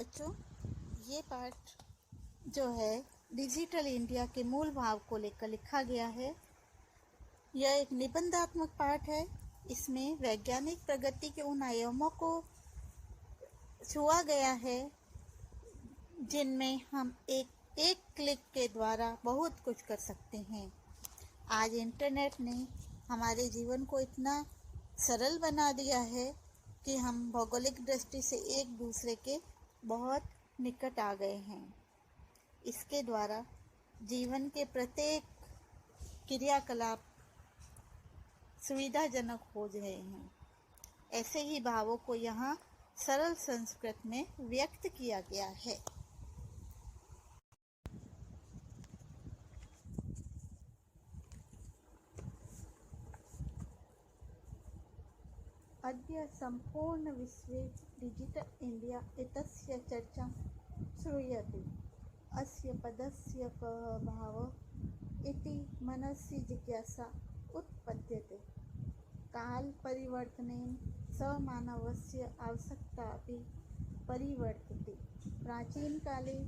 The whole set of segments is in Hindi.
बच्चों, ये पाठ जो है डिजिटल इंडिया के मूल भाव को लेकर लिखा गया है। यह एक निबंधात्मक पाठ है। इसमें वैज्ञानिक प्रगति के उन आयामों को छुआ गया है जिनमें हम एक क्लिक के द्वारा बहुत कुछ कर सकते हैं। आज इंटरनेट ने हमारे जीवन को इतना सरल बना दिया है कि हम भौगोलिक दृष्टि से एक दूसरे के बहुत निकट आ गए हैं। इसके द्वारा जीवन के प्रत्येक क्रियाकलाप सुविधाजनक हो रहे हैं। ऐसे ही भावों को यहाँ सरल संस्कृत में व्यक्त किया गया है। अद्य सम्पूर्ण विश्वे डिजिटल इंडिया एतस्य चर्चा श्रूयते। अस्य पदस्य कः भावः इति मनसि जिज्ञासा उत्पद्यते। कालपरिवर्तनेन स मानवस्य आवश्यकता अपि परिवर्तते। प्राचीनकाले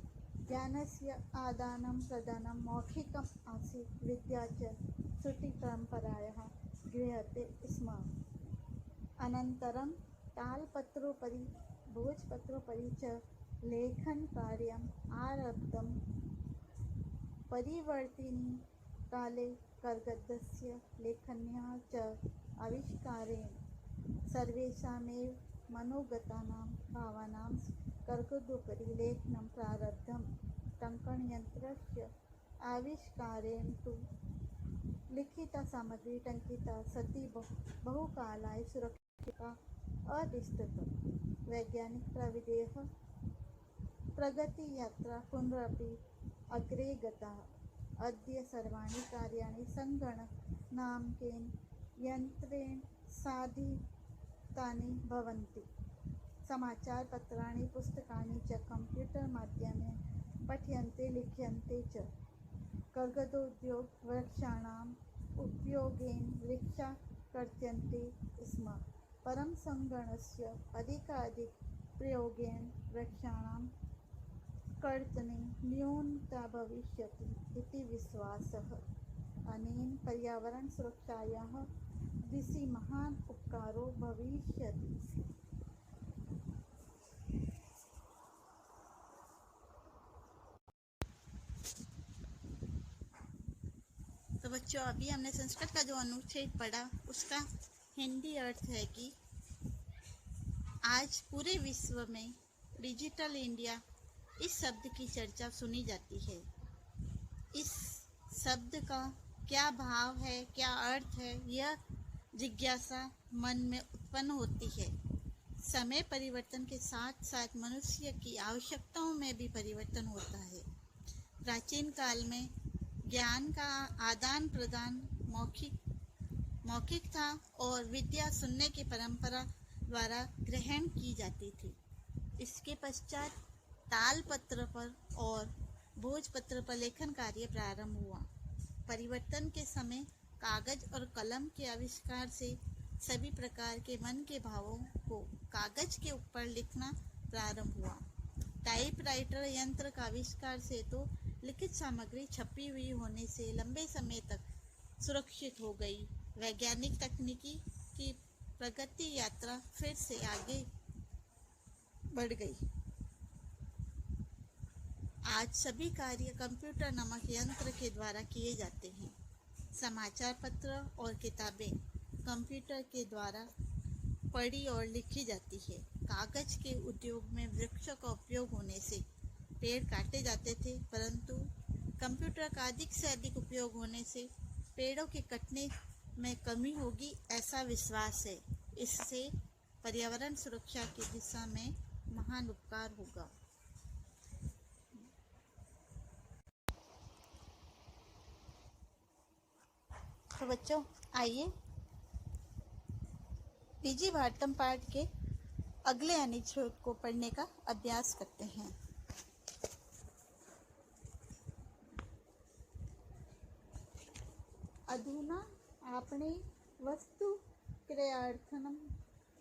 ज्ञानस्य आदानं प्रदानं मौखिकम् आसीत्, विद्या च श्रुतिपरम्परायाः गृह्यते स्म। अनन्तरं तालपत्रोपरि भोजपत्रोपरि च लेखनकार्यम् आरब्धं। परिवर्तिनी काले कर्गदस्य लेखन्याः च आविष्कारेण सर्वेषामेव मनोगतानां भावानां कर्गदोपरि लेखनं प्रारब्धं। टङ्कणयन्त्रस्य आविष्कारेण तु लिखिता सामग्री टङ्किता सती बहुकालाय सुरक्षिता अतिष्ठत्। वैज्ञानिक प्रविधेः प्रगतियात्रा पुनरपि अग्रे गता। अद्य सर्वाणि कार्याणि सङ्गणकनामकेन यन्त्रेण साधितानि भवन्ति। समाचारपत्राणि, पुस्तकानि च कंप्यूटर माध्यमेन पठ्यन्ते, लिख्यन्ते च। कर्गदोद्योग वृक्षाणाम् उपयोगेन वृक्षा कर्त्यन्ते स्म, परं सङ्गणकस्य अधिकाधिक प्रयोगेन वृक्षाणां कर्तने न्यूनता भविष्यति इति विश्वासः। अनेन पर्यावरणसुरक्षायाः दिशि महान् उपकारो भविष्यति। तो बच्चों, अभी हमने संस्कृत का जो अनुच्छेद पढ़ा उसका हिंदी अर्थ है कि आज पूरे विश्व में डिजिटल इंडिया इस शब्द की चर्चा सुनी जाती है। इस शब्द का क्या भाव है, क्या अर्थ है, यह जिज्ञासा मन में उत्पन्न होती है। समय परिवर्तन के साथ साथ मनुष्य की आवश्यकताओं में भी परिवर्तन होता है। प्राचीन काल में ज्ञान का आदान प्रदान मौखिक था और विद्या सुनने की परंपरा द्वारा ग्रहण की जाती थी। इसके पश्चात तालपत्र पर और भोजपत्र पर लेखन कार्य प्रारंभ हुआ। परिवर्तन के समय कागज और कलम के आविष्कार से सभी प्रकार के मन के भावों को कागज के ऊपर लिखना प्रारंभ हुआ। टाइपराइटर यंत्र का आविष्कार से तो लिखित सामग्री छपी हुई होने से लंबे समय तक सुरक्षित हो गई। वैज्ञानिक तकनीकी की प्रगति यात्रा फिर से आगे बढ़ गई। आज सभी कार्य कंप्यूटर नामक यंत्र के द्वारा किए जाते हैं। समाचार पत्र और किताबें कंप्यूटर के द्वारा पढ़ी और लिखी जाती है। कागज के उद्योग में वृक्षों का उपयोग होने से पेड़ काटे जाते थे, परंतु कंप्यूटर का अधिक से अधिक उपयोग होने से पेड़ों के कटने में कमी होगी, ऐसा विश्वास है। इससे पर्यावरण सुरक्षा की दिशा में महान उपकार होगा। तो बच्चों, आइए डिजी भारतम पाठ के अगले अनुच्छेद को पढ़ने का अभ्यास करते हैं। अधुना आपणे वस्तु क्रयार्थं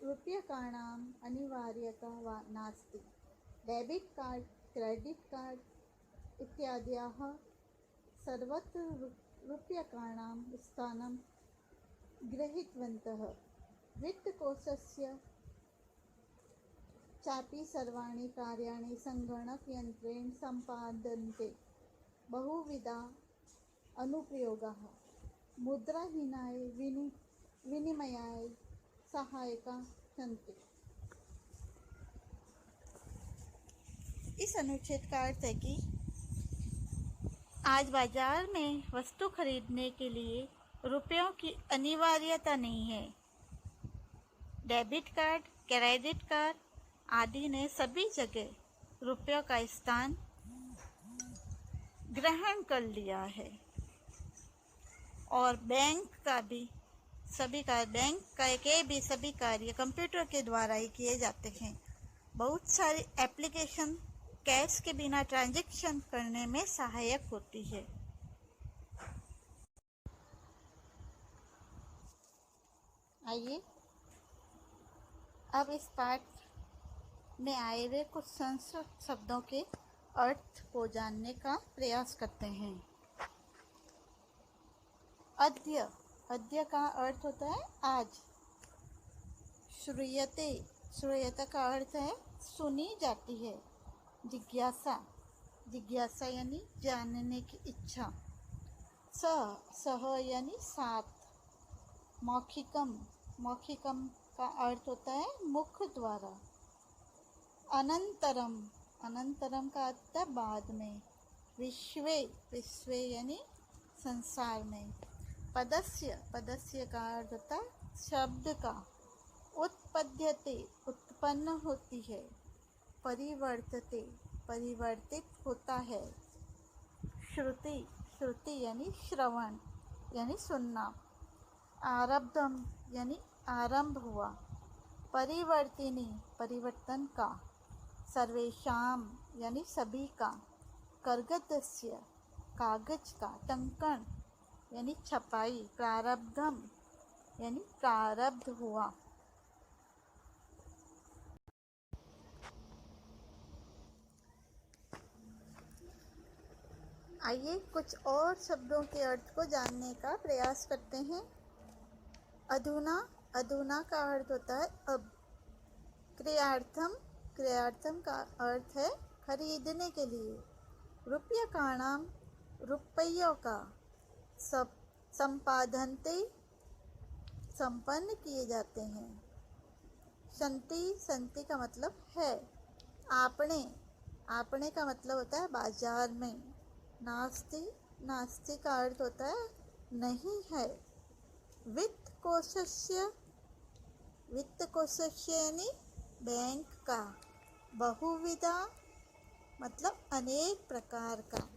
रूप्यकाणाम् अनिवार्यता वा नास्ति। डेबिट कार्ड, क्रेडिट कार्ड इत्याद्याः सर्वत्र रूप्यकाणां स्थानं गृहीतवन्तः। वित्तकोषस्य चापि सर्वाणि कार्याणि सङ्गणकयन्त्रेण सम्पाद्यन्ते। बहुविधा अनुप्रयोगाः मुद्राहीनाय विनिमयाय सहायकाः सन्ति। इस अनुच्छेद का अर्थ है कि आज बाजार में वस्तु खरीदने के लिए रुपयों की अनिवार्यता नहीं है। डेबिट कार्ड, क्रेडिट कार्ड आदि ने सभी जगह रुपयों का स्थान ग्रहण कर लिया है। और बैंक का भी सभी कार्य कंप्यूटर के द्वारा ही किए जाते हैं। बहुत सारी एप्लीकेशन कैश के बिना ट्रांजैक्शन करने में सहायक होती है। आइए अब इस पाठ में आए हुए कुछ संस्कृत शब्दों के अर्थ को जानने का प्रयास करते हैं। अद्य, अद्य का अर्थ होता है आज। श्रूयते, श्रूयते का अर्थ है सुनी जाती है। जिज्ञासा, जिज्ञासा यानी जानने की इच्छा। सह यानी साथ। मौखिकम, मौखिकम का अर्थ होता है मुख द्वारा। अनंतरम, अनंतरम का अर्थ है बाद में। विश्वे, विश्वे यानी संसार में। पदस्य, पदस्य का अर्थ होता है शब्द का। उत्पद्यते, उत्पन्न होती है। परिवर्तते, परिवर्तित होता है। श्रुति, श्रुति यानी श्रवण यानी सुनना। आरब्धम यानी आरंभ हुआ। परिवर्तिनी, परिवर्तन का। सर्वेशाम यानी सभी का। कर्गदस्य, कागज का। टंकण यानी छपाई। प्रारब्धम यानी प्रारब्ध हुआ। आइए कुछ और शब्दों के अर्थ को जानने का प्रयास करते हैं। अधुना, अधुना का अर्थ होता है अब। क्रयार्थम, क्रयार्थम का अर्थ है खरीदने के लिए। रुपया का नाम, रुपयों का। सब संपादनते, संपन्न किए जाते हैं। संति, संति का मतलब है। आपने, आपने का मतलब होता है बाजार में। नास्ति, नास्ति का अर्थ होता है नहीं है। वित्त कोशस्य, वित्त कोशस्य यानी बैंक का। बहुविधा मतलब अनेक प्रकार का।